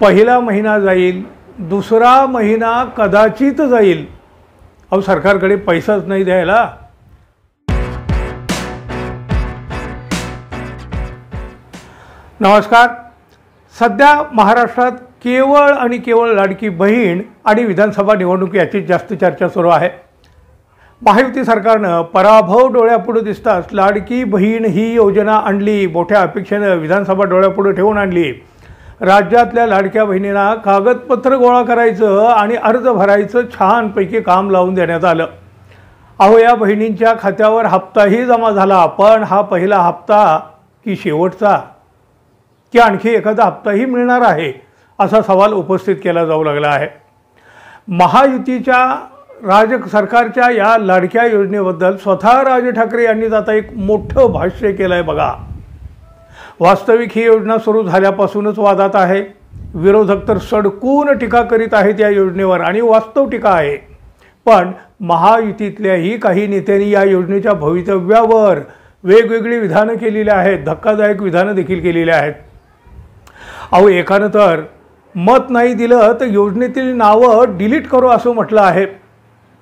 पहिला महिना जाईल, दुसरा महिना कदाचित जाईल. अहो सरकारकडे पैसाच नाही द्यायला. नमस्कार. सध्या महाराष्ट्रात केवळ आणि केवळ लाडकी बहीण आणि विधानसभा निवडणूक याची जास्त चर्चा सुरू आहे. महायुती सरकारनं पराभव डोळ्यापुढे दिसताच लाडकी बहीण ही योजना आणली. मोठ्या अपेक्षेनं विधानसभा डोळ्यापुढे ठेवून आणली. राज्यातल्या लाडक्या बहिणींना कागदपत्र गोळा करायचं आणि अर्ज भरायचं छानपैकी काम लावून देण्यात आलं. अहो या बहिणींच्या खात्यावर हप्ताही जमा झाला. पण हा पहिला हप्ता की शेवटचा की आणखी एखादा हप्ताही मिळणार आहे असा सवाल उपस्थित केला जाऊ लागला आहे. महायुतीच्या सरकारच्या या लाडक्या योजनेबद्दल स्वतः राज ठाकरे यांनी आता एक मोठं भाष्य केलं आहे बघा. वास्तविक ही योजना सुरू झाल्यापासूनच वादात आहे. विरोधक तर सडकून टीका करीत आहेत या योजनेवर आणि वास्तव टीका आहे. पण महायुतीतल्याही काही नेत्यांनी या योजनेच्या भवितव्यावर वेगवेगळी विधानं केलेली आहेत. धक्कादायक विधानं देखील केलेली आहेत. अहो एकानं तर मत नाही दिलं तर योजनेतील नावं डिलीट करू असं म्हटलं आहे.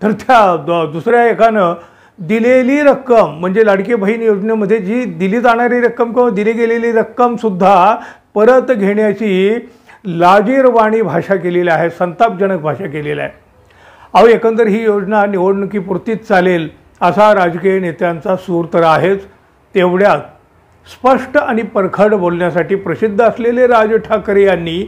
तर त्या दुसऱ्या एकानं दिलेली रक्कम म्हणजे लाडकी बहीण योजनेमध्ये जी दिली जाणारी रक्कम किंवा दिली गेलेली रक्कमसुद्धा परत घेण्याची लाजिरवाणी भाषा केलेली आहे. संतापजनक भाषा केलेली आहे. अहो एकंदर ही योजना निवडणुकीपुरतीच चालेल असा राजकीय नेत्यांचा सूर तर आहेच. तेवढ्यात स्पष्ट आणि परखड बोलण्यासाठी प्रसिद्ध असलेले राज ठाकरे यांनी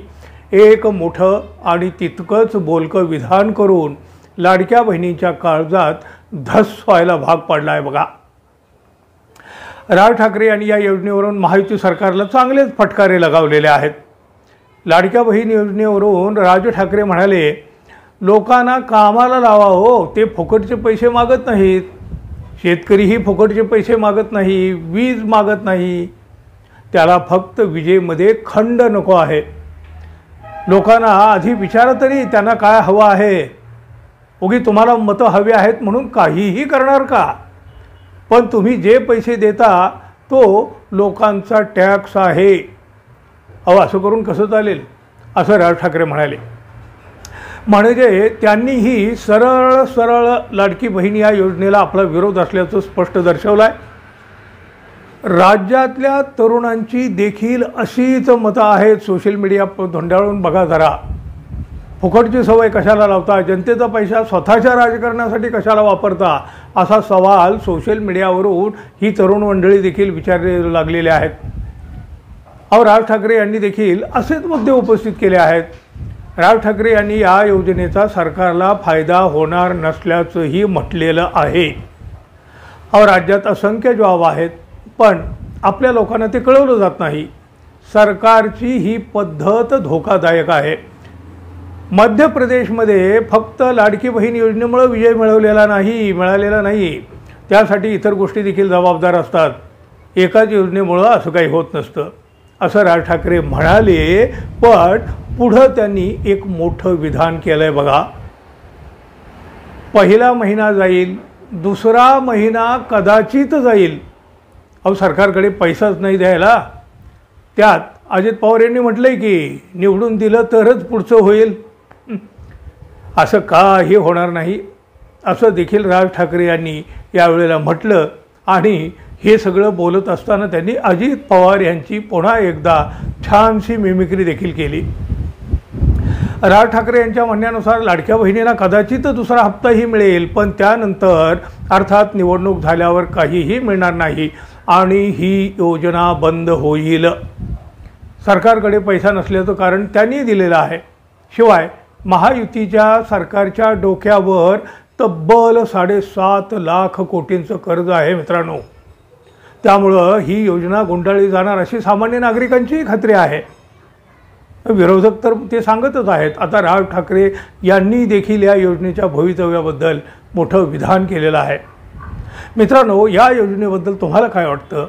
एक मोठं आणि तितकंच बोलकं विधान करून लाडक्या बहिणींच्या काळजात धस व्हायला भाग पडला आहे बघा. राज ठाकरे यांनी या योजनेवरून महायुती सरकारला चांगलेच फटकारे लगावलेले आहेत. लाडक्या बहीण योजनेवरून राज ठाकरे म्हणाले, लोकांना कामाला लावा हो, ते फुकटचे पैसे मागत नाहीत. शेतकरीही फुकटचे पैसे मागत नाही, वीज मागत नाही. त्याला फक्त विजेमध्ये खंड नको आहे. लोकांना आधी विचारा तरी त्यांना काय हवं आहे. उगी तुम्हाला मतं हवी आहेत म्हणून काहीही करणार का. पण तुम्ही जे पैसे देता तो लोकांचा टॅक्स आहे. अहो असं करून कसं चालेल असं राज ठाकरे म्हणाले. म्हणजे त्यांनीही सरळ सरळ लाडकी बहीण या योजनेला आपला विरोध असल्याचं स्पष्ट दर्शवलं आहे. राज्यातल्या तरुणांची देखील अशीच मतं आहेत. सोशल मीडिया धोंडाळून बघा जरा. फुकटची सवय कशाला लावता, जनतेचा पैसा स्वतःच्या राजकारणासाठी कशाला वापरता असा सवाल सोशल मीडियावरून ही तरुण मंडळी देखील विचारले लागलेले आहेत. अहो राज ठाकरे यांनी देखील असेच मुद्दे उपस्थित केले आहेत. राज ठाकरे यांनी या योजनेचा सरकारला फायदा होणार नसल्याचंही म्हटलेलं आहे. अहो राज्यात असंख्य जॉब आहेत पण आपल्या लोकांना ते कळवलं जात नाही. सरकारची ही पद्धत धोकादायक आहे. मध्य प्रदेशमध्ये फक्त लाडकी बहीण योजनेमुळे विजय मिळालेला नाही. त्यासाठी इतर गोष्टी देखील जबाबदार असतात. एकाच योजनेमुळे असं काही होत नसतं असं राज ठाकरे म्हणाले. पण पुढं त्यांनी एक मोठं विधान केलं आहे बघा. पहिला महिना जाईल, दुसरा महिना कदाचित जाईल. अहो सरकारकडे पैसाच नाही द्यायला. त्यात अजित पवार यांनी म्हटलंय की निवडून दिलं तरच पुढचं होईल. असं काही होणार नाही असं देखील राज ठाकरे यांनी यावेळेला म्हटलं. आणि हे सगळं बोलत असताना त्यांनी अजित पवार यांची पुन्हा एकदा छानशी मिमिक्री देखील केली. राज ठाकरे यांच्या म्हणण्यानुसार लाडक्या बहिणींना कदाचित दुसरा हप्ताही मिळेल पण त्यानंतर अर्थात निवडणूक झाल्यावर काहीही मिळणार नाही आणि ही योजना बंद होईल. सरकारकडे पैसा नसल्याचं कारण त्यांनी दिलेलं आहे. शिवाय महायुतीच्या सरकारच्या डोक्यावर तब्बल 7.5 लाख कोटींचं कर्ज आहे मित्रांनो. त्यामुळं ही योजना गुंडाळली जाणार अशी सामान्य नागरिकांची खात्री आहे. विरोधक तर ते सांगतच आहेत. आता राज ठाकरे यांनी देखील या योजनेच्या भवितव्याबद्दल मोठं विधान केलेलं आहे. मित्रांनो या योजनेबद्दल तुम्हाला काय वाटतं.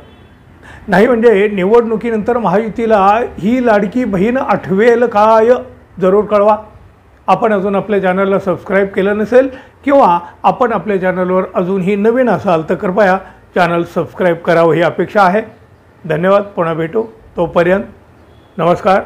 नाही म्हणजे निवडणुकीनंतर महायुतीला ही लाडकी बहीण आठवेल काय जरूर कळवा. आपण अजून आपल्या चॅनलला सबस्क्राईब केलं नसेल किंवा आपण आपल्या चॅनलवर अजूनही नवीन असाल तर कृपया चॅनल सबस्क्राईब करावं ही अपेक्षा आहे. धन्यवाद. पुन्हा भेटू. तोपर्यंत नमस्कार.